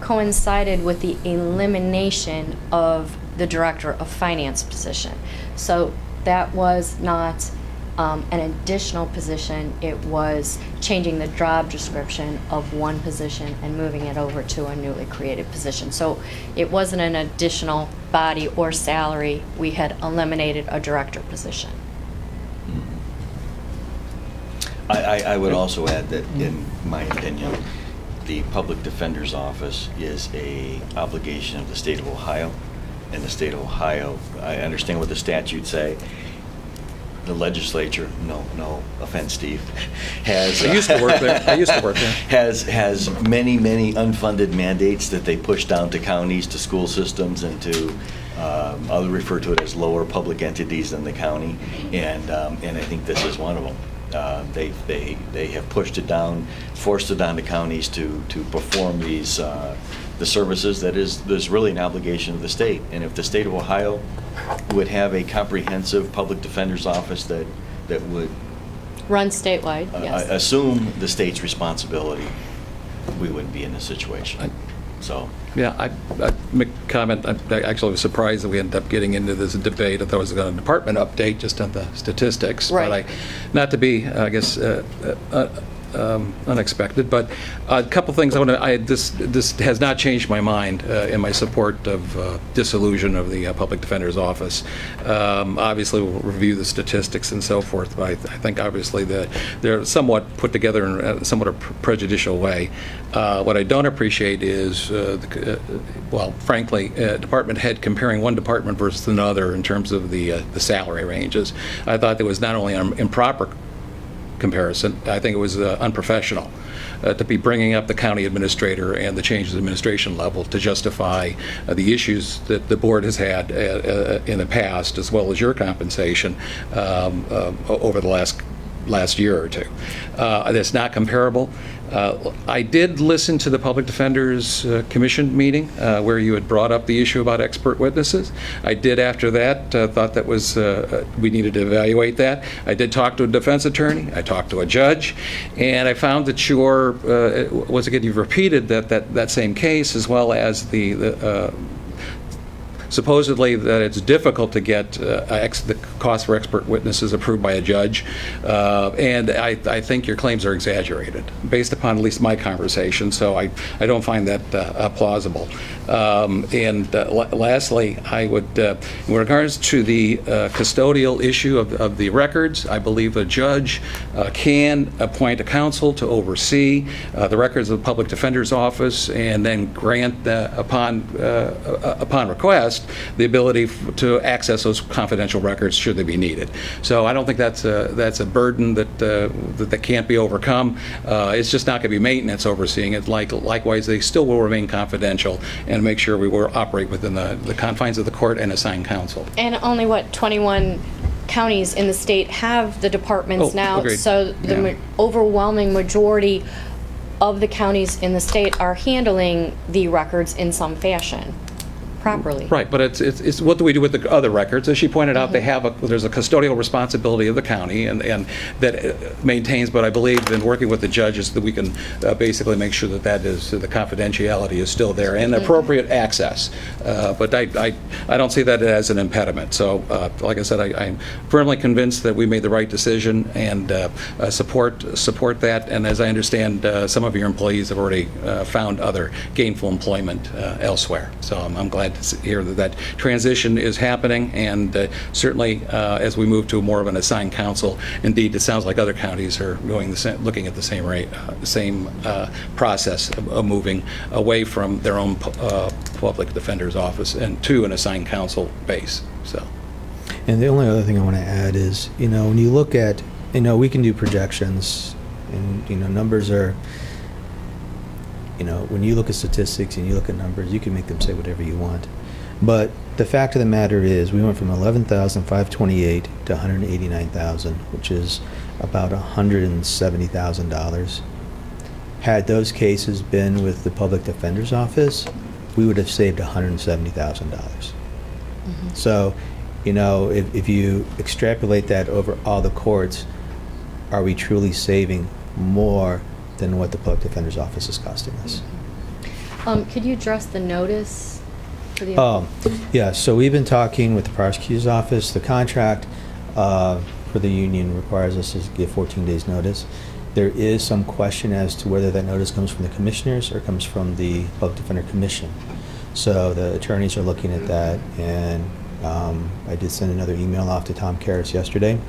coincided with the elimination of the director of finance position. So that was not an additional position. It was changing the job description of one position and moving it over to a newly created position. So it wasn't an additional body or salary. We had eliminated a director position. I would also add that, in my opinion, the Public Defender's Office is a obligation of the state of Ohio. And the state of Ohio, I understand what the statutes say. The legislature, no offense, Steve, has. I used to work there. Has many unfunded mandates that they push down to counties, to school systems, and to I'll refer to it as lower public entities than the county, and I think this is one of them. They have pushed it down, forced it down to counties to perform these the services that is really an obligation of the state. And if the state of Ohio would have a comprehensive public defender's office that would Run statewide, yes. assume the state's responsibility, we wouldn't be in this situation. So. Yeah, I make a comment. I actually was surprised that we ended up getting into this debate. I thought it was a department update just on the statistics. Right. But not to be, I guess, unexpected, but a couple things I want to. This has not changed my mind in my support of dissolution of the Public Defender's Office. Obviously, we'll review the statistics and so forth, but I think obviously they're somewhat put together in somewhat a prejudicial way. What I don't appreciate is, well, frankly, department head comparing one department versus another in terms of the salary ranges. I thought there was not only an improper comparison, I think it was unprofessional to be bringing up the county administrator and the changes in administration level to justify the issues that the board has had in the past, as well as your compensation over the last year or two. That's not comparable. I did listen to the Public Defender's Commission meeting where you had brought up the issue about expert witnesses. I did, after that, thought that was we needed to evaluate that. I did talk to a defense attorney. I talked to a judge, and I found that once again, you've repeated that same case, as well as the supposedly that it's difficult to get the cost for expert witnesses approved by a judge, and I think your claims are exaggerated, based upon at least my conversation, so I don't find that plausible. And lastly, I would, in regards to the custodial issue of the records, I believe a judge can appoint a counsel to oversee the records of the Public Defender's Office, and then grant upon request the ability to access those confidential records should they be needed. So I don't think that's a burden that can't be overcome. It's just not going to be maintenance overseeing it. Likewise, they still will remain confidential and make sure we will operate within the confines of the court and assign counsel. And only, 21 counties in the state have the departments now. Agreed. So the overwhelming majority of the counties in the state are handling the records in some fashion properly. Right, but it's what do we do with the other records? As she pointed out, there's a custodial responsibility of the county, and that maintains. But I believe in working with the judges that we can basically make sure that the confidentiality is still there and appropriate access. But I don't see that as an impediment. So, like I said, I'm firmly convinced that we made the right decision and support that. And as I understand, some of your employees have already found other gainful employment elsewhere. So I'm glad to hear that transition is happening, and certainly as we move to more of an assigned counsel, indeed, it sounds like other counties are looking at the same rate, same process of moving away from their own public defender's office and to an assigned counsel base. So. And the only other thing I want to add is, when you look at, we can do projections, and numbers are. When you look at statistics and you look at numbers, you can make them say whatever you want. But the fact of the matter is, we went from 11,528 to 189,000, which is about $170,000. Had those cases been with the Public Defender's Office, we would have saved $170,000. So, if you extrapolate that over all the courts, are we truly saving more than what the Public Defender's Office is costing us? Could you address the notice for the? Yeah. So we've been talking with the prosecutor's office. The contract for the union requires us to give 14 days notice. There is some question as to whether that notice comes from the commissioners or comes from the Public Defender Commission. So the attorneys are looking at that, and I did send another email off to Tom Karras yesterday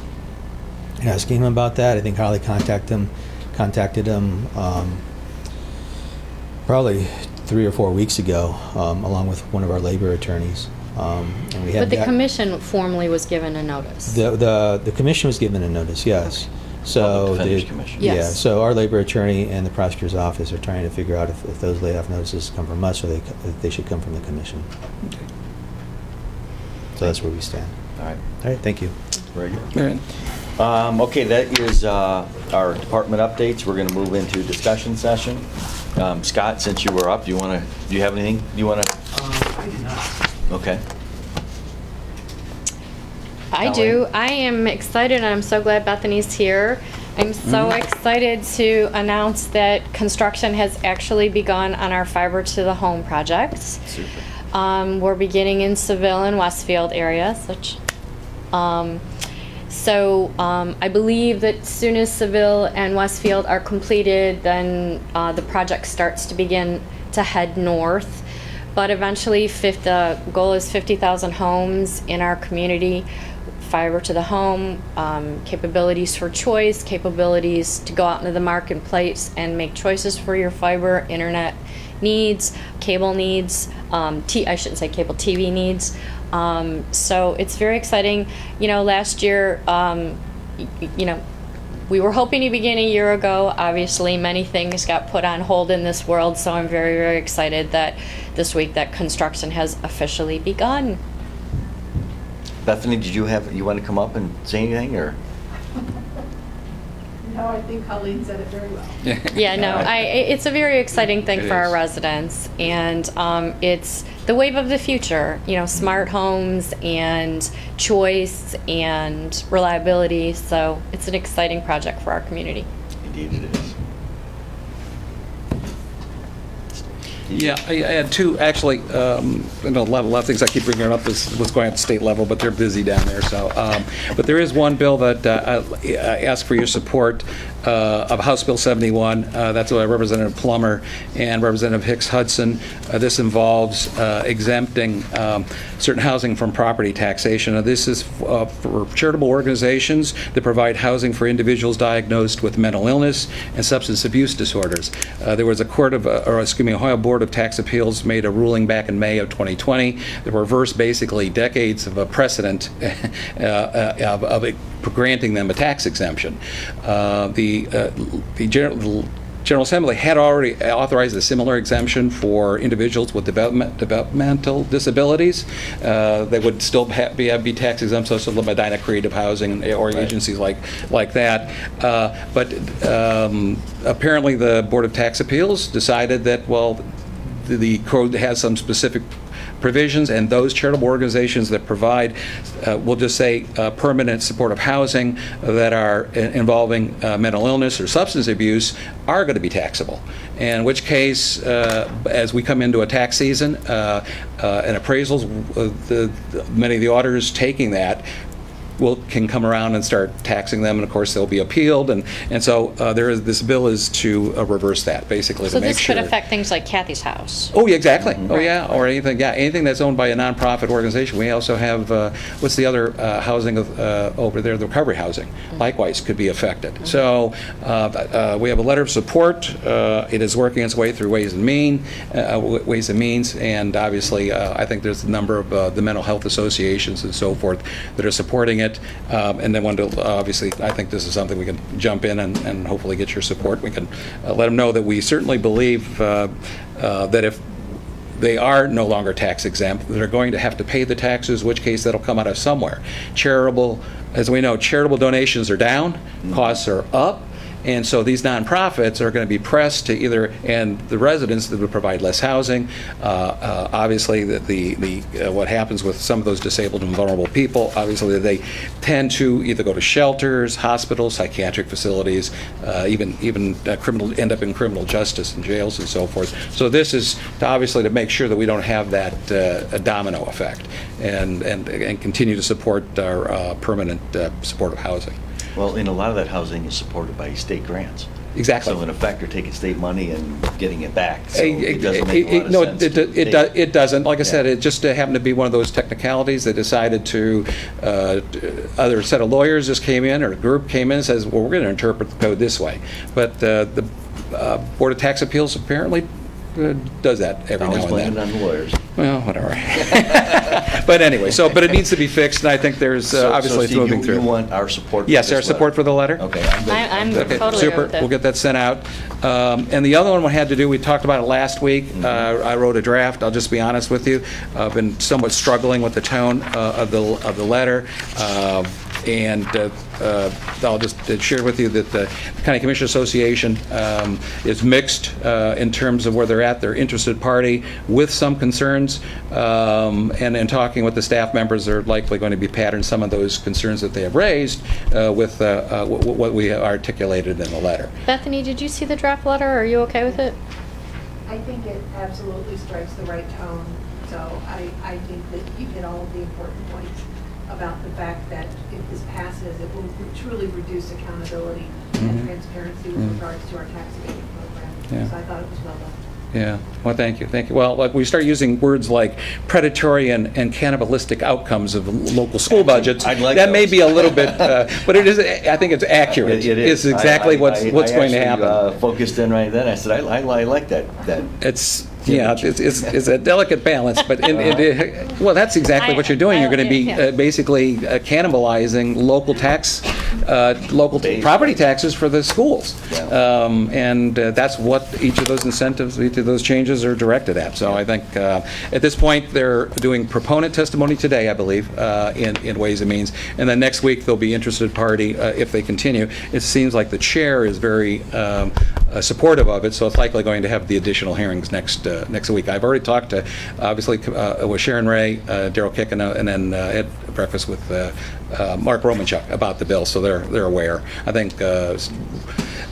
asking him about that. I think Holly contacted him probably 3 or 4 weeks ago, along with one of our labor attorneys. And we But the that- commission formally was given a notice. The commission was given a notice, yes. So Public Defender's the- Commission. Yeah, Yes. so our labor attorney and the prosecutor's office are trying to figure out if those layoff notices come from us or if they should come from the commission. So that's where we stand. All right, All right, thank you. very good. All right. Okay, that is our department updates. We're going to move into discussion session. Scott, since you were up, do you have anything you want to? I do not. Okay. I Ellen? do. I am excited, and I'm so glad Bethany's here. I'm so excited to announce that construction has actually begun on our fiber to the home projects. Super. We're beginning in Seville and Westfield areas, which, I believe that as soon as Seville and Westfield are completed, then the project starts to begin to head north. But eventually, the goal is 50,000 homes in our community, fiber to the home, capabilities for choice, capabilities to go out into the marketplace and make choices for your fiber, internet needs, cable needs, I shouldn't say cable, TV needs. So it's very exciting. You know, last year, we were hoping to begin a year ago. Obviously, many things got put on hold in this world, so I'm very, very excited that this week that construction has officially begun. Bethany, you want to come up and say anything, or? No, I think Colleen said it very well. Yeah, no, it's a very exciting thing It for our is. residents, and it's the wave of the future. You know, smart homes and choice and reliability. So it's an exciting project for our community. Indeed it is. Yeah, I had two, actually, a lot of things I keep bringing up is what's going on at the state level, but they're busy down there, so. But there is one bill that I ask for your support of House Bill 71. That's Representative Plummer and Representative Hicks Hudson. This involves exempting certain housing from property taxation. Now, this is for charitable organizations that provide housing for individuals diagnosed with mental illness and substance abuse disorders. There was a Ohio Board of Tax Appeals made a ruling back in May of 2020 that reversed basically decades of a precedent of granting them a tax exemption. The General Assembly had already authorized a similar exemption for individuals with developmental disabilities. They would still be tax exempt, such as the Medina Creative Housing or agencies like that. But apparently the Board of Tax Appeals decided that, well, the code has some specific provisions, and those charitable organizations that provide, we'll just say, permanent supportive housing that are involving mental illness or substance abuse are going to be taxable. In which case, as we come into a tax season and appraisals, many of the auditors taking that can come around and start taxing them, and of course they'll be appealed, and so this bill is to reverse that, basically, So to make this sure. could affect things like Kathy's house. Oh, yeah, exactly. Oh, yeah, or anything that's owned by a nonprofit organization. We also have, what's the other housing over there, the recovery housing, likewise could be affected. So we have a letter of support. It is working its way through Ways and Means, and obviously I think there's a number of the mental health associations and so forth that are supporting it. And then obviously, I think this is something we can jump in and hopefully get your support. We can let them know that we certainly believe that if they are no longer tax exempt, they're going to have to pay the taxes, in which case that'll come out of somewhere. As we know, charitable donations are down, costs are up, And so these nonprofits are going to be pressed to either, and the residents that would provide less housing. Obviously, what happens with some of those disabled and vulnerable people, obviously they tend to either go to shelters, hospitals, psychiatric facilities, even end up in criminal justice and jails and so forth. So this is obviously to make sure that we don't have that a domino effect, and continue to support our permanent supportive housing. Well, and a lot of that housing is supported by state grants. Exactly. So in effect, you're taking state money and getting it back. So it doesn't make a lot of No, sense. it doesn't. Like I said, Yeah. it just happened to be one of those technicalities. They decided to, other set of lawyers just came in, or a group came in and says, well, we're going to interpret the code this way. But the Board of Tax Appeals apparently does that every Always now and blame then. it on the lawyers. Well, whatever. But anyway, but it needs to be fixed, and I think there's obviously it's Steve, moving through. you want our support for Yes, this our support letter? for the letter? Okay, I'm good. I'm Okay, totally super. with it. We'll get that sent out. And the other one we had to do, we talked about it last week. Mm-hmm. I wrote a draft. I'll just be honest with you. I've been somewhat struggling with the tone of the letter. And I'll just share with you that the County Commission Association is mixed in terms of where they're at. They're interested party with some concerns, and in talking with the staff members, they're likely going to be patterned some of those concerns that they have raised with what we articulated in the letter. Bethany, did you see the draft letter? Are you okay with it? I think it absolutely strikes the right tone, so I think that you hit all of the important points about the fact that if this passes, it will truly reduce accountability and transparency with regards to our tax abatement program. Yeah. So I thought it was well done. Yeah, well, thank you. Well, like we start using words like predatory and cannibalistic outcomes of local school budgets, I'd like that may those. be a little bit, but it is. I think it's accurate. It is. It's exactly what's going to happen. I focused in right then. I said, I like that. It's a delicate balance, but well, that's exactly what you're doing. You're going to be basically cannibalizing local property taxes for the schools, and that's what each of those incentives, each of those changes are directed at. So I think at this point they're doing proponent testimony today, I believe, in Ways and Means, and then next week there'll be interested party if they continue. It seems like the chair is very supportive of it, so it's likely going to have the additional hearings next week. I've already talked to, obviously, with Sharon Ray, Daryl Kick, and then had breakfast with Mark Romanchuk about the bill, so they're aware. I think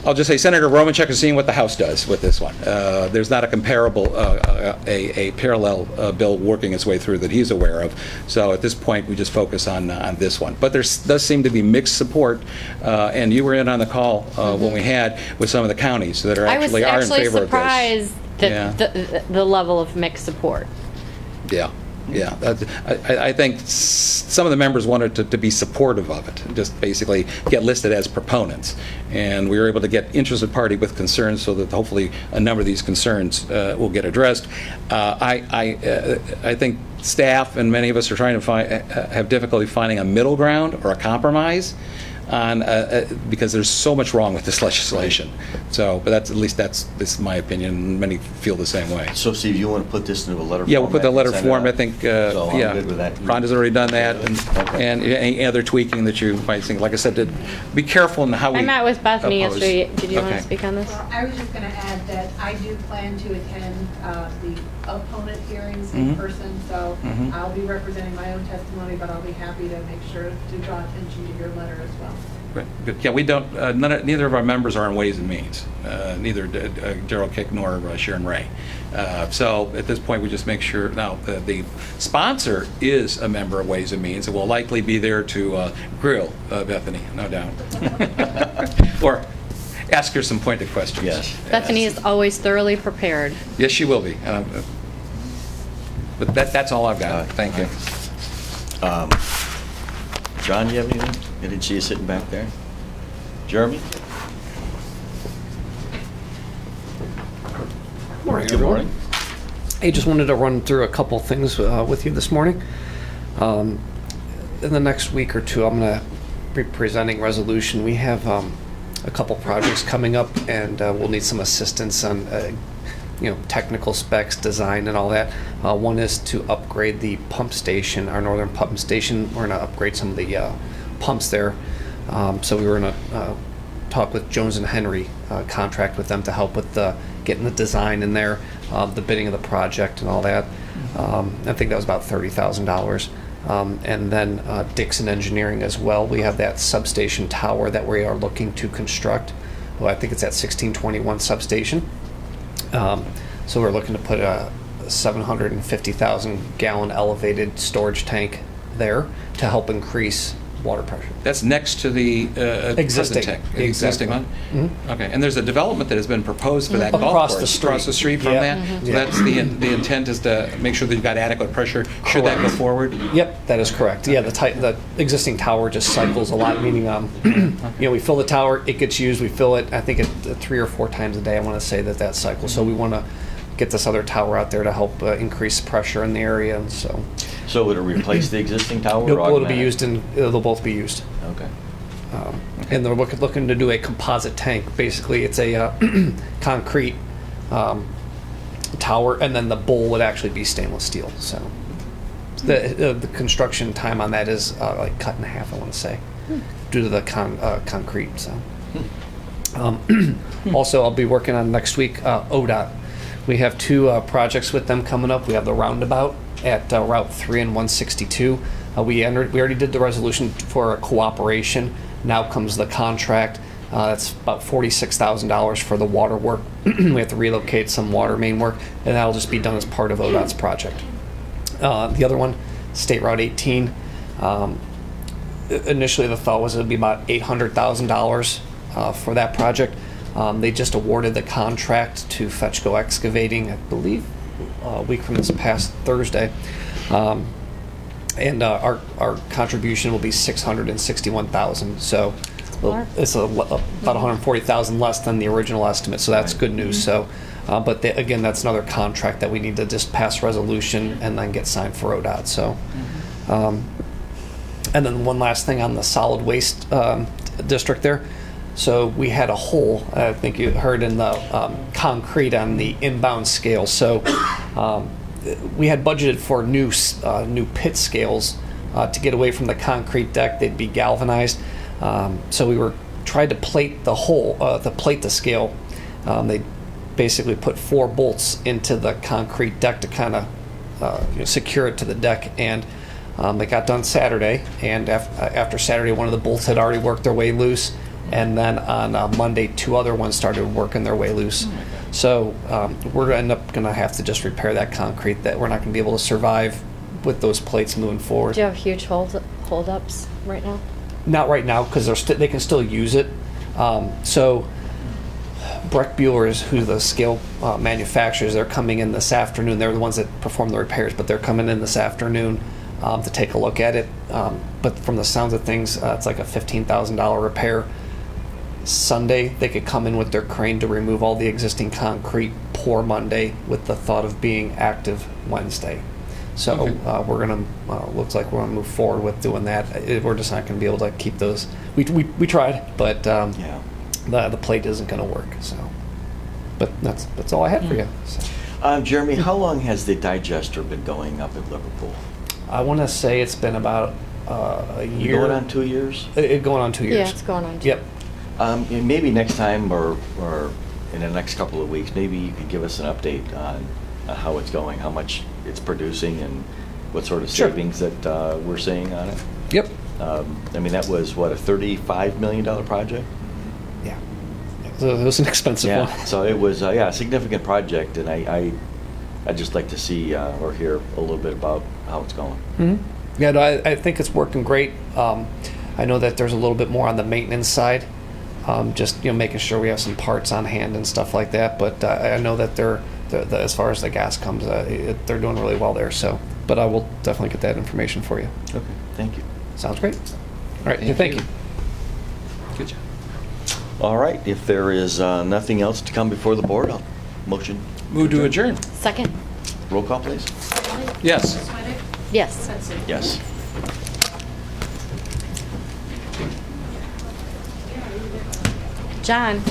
I'll just say Senator Romanchuk is seeing what the House does with this one. There's not a comparable, a parallel bill working its way through that he's aware of. So at this point, we just focus on this one. But there does seem to be mixed support, and you were in on the call when we had with some of the counties that are I was in favor actually of this. surprised that Yeah. the level of mixed support. Yeah. I think some of the members wanted to be supportive of it, just basically get listed as proponents. And we were able to get interested party with concerns so that hopefully a number of these concerns will get addressed. I think staff and many of us are trying to have difficulty finding a middle ground or a compromise on because there's so much wrong with this legislation. So, but that's at least this is my opinion. Many feel the same way. So, Steve, you want to put this into a letter form? Yeah, we'll put the letter and send it form. out? I think. So I'm Yeah, good with that. Rhonda's already done that, Okay. and any other tweaking that you might think. Like I said, to be careful in how we. I met with Bethany oppose. yesterday. Did you want Okay. to speak on this? Well, I was just going to add that I do plan to attend the opponent hearings in Mhm. person, so Mhm. I'll be representing my own testimony, but I'll be happy to make sure to draw attention to your letter as well. Right, good. Yeah, we don't. Neither of our members are on Ways and Means. Neither Daryl Kick nor Sharon Ray. So at this point, we just make sure. Now, the sponsor is a member of Ways and Means and will likely be there to grill Bethany, no doubt, or ask her some pointed questions. Yes. Bethany is always thoroughly prepared. Yes, she will be. But that's all I've got. Thank you. John, you have anything? I didn't see you sitting back there. Jeremy? Morning, Good everyone. morning. I just wanted to run through a couple things with you this morning. In the next week or two, I'm going to be presenting resolution. We have a couple projects coming up, and we'll need some assistance on technical specs, design, and all that. One is to upgrade the pump station, our northern pump station. We're going to upgrade some of the pumps there. So we were going to talk with Jones and Henry, contract with them to help with getting the design in there, the bidding of the project and all that. I think that was about $30,000. And then Dixon Engineering as well. We have that substation tower that we are looking to construct. Well, I think it's at 1621 substation. So we're looking to put a 750,000 gallon elevated storage tank there to help increase water pressure. That's next to the Existing. present tank, Exactly. existing one? Mhm. Okay, and there's a development that has been proposed for that golf Across course. the street. Across the street from Yeah. that? Mhm. So Yeah. that's the intent is to make sure that you've got adequate pressure, should that go Correct. forward? Yep, that is correct. Yeah, the existing tower just cycles a lot, meaning, we fill the tower, it gets used, we fill it, I think 3 or 4 times a day, I want to say that cycle. So we want to get this other tower out there to help increase pressure in the area, and so. So would it replace the existing tower or It'll be augment it? used they'll both be used. Okay. And they're looking to do a composite tank. Basically, it's a concrete tower, and then the bowl would actually be stainless steel. So the construction time on that is like cut in half, I want to say, due to the concrete. So also, I'll be working on next week ODOT. We have 2 projects with them coming up. We have the roundabout at Route 3 and 162. We already did the resolution for a cooperation. Now comes the contract. That's about $46,000 for the water work. We have to relocate some water main work, and that'll just be done as part of ODOT's project. The other one, State Route 18. Initially, the thought was it would be about $800,000 for that project. They just awarded the contract to Fetchco Excavating, I believe, a week from this past Thursday. And our contribution will be $661,000. So it's about $140,000 less than the original estimate. So that's good news. So, but again, that's another contract that we need to just pass resolution and then get signed for ODOT. So, and then one last thing on the solid waste district there. So we had a hole, I think you heard, in the concrete on the inbound scale. So we had budgeted for new pit scales to get away from the concrete deck. They'd be galvanized. So we tried to plate the hole, plate the scale. They basically put 4 bolts into the concrete deck to kind of secure it to the deck. And they got done Saturday. And after Saturday, one of the bolts had already worked their way loose. And then on Monday, 2 other ones started working their way loose. So we're going to have to just repair that concrete. That we're not going to be able to survive with those plates moving forward. Do you have huge holdups right now? Not right now, because they can still use it. So Breck Bueller is who the scale manufacturers. They're coming in this afternoon. They're the ones that perform the repairs, but they're coming in this afternoon to take a look at it. But from the sounds of things, it's like a $15,000 repair. Sunday, they could come in with their crane to remove all the existing concrete, pour Monday, with the thought of being active Wednesday. So we're gonna looks like we're gonna move forward with doing that. We're just not gonna be able to keep those. We tried, but the plate isn't gonna work. So, but that's all I had for you. So. Jeremy, how long has the digester been going up at Liverpool? I want to say it's been about a year. Going on 2 years? Going on 2 years. Yeah, it's going on 2 Yep. And maybe next time or in the next couple of weeks, maybe you could give us an update on how it's going, how much it's producing, and what sort of savings that we're seeing on it. Yep. I mean, that was, what, a $35 million project? Yeah. So it was an expensive one. So it was, a significant project, and I'd just like to see or hear a little bit about how it's going. Mm-hmm. Yeah, no, I think it's working great. I know that there's a little bit more on the maintenance side, just making sure we have some parts on hand and stuff like that. But I know that they're as far as the gas comes, they're doing really well there. So, but I will definitely get that information for you. Okay, thank you. Sounds great. All right, thank you. Good job. All right, if there is nothing else to come before the board, I'll motion. Move to adjourn. Second? Roll call, please. Yes. Yes. Yes. John?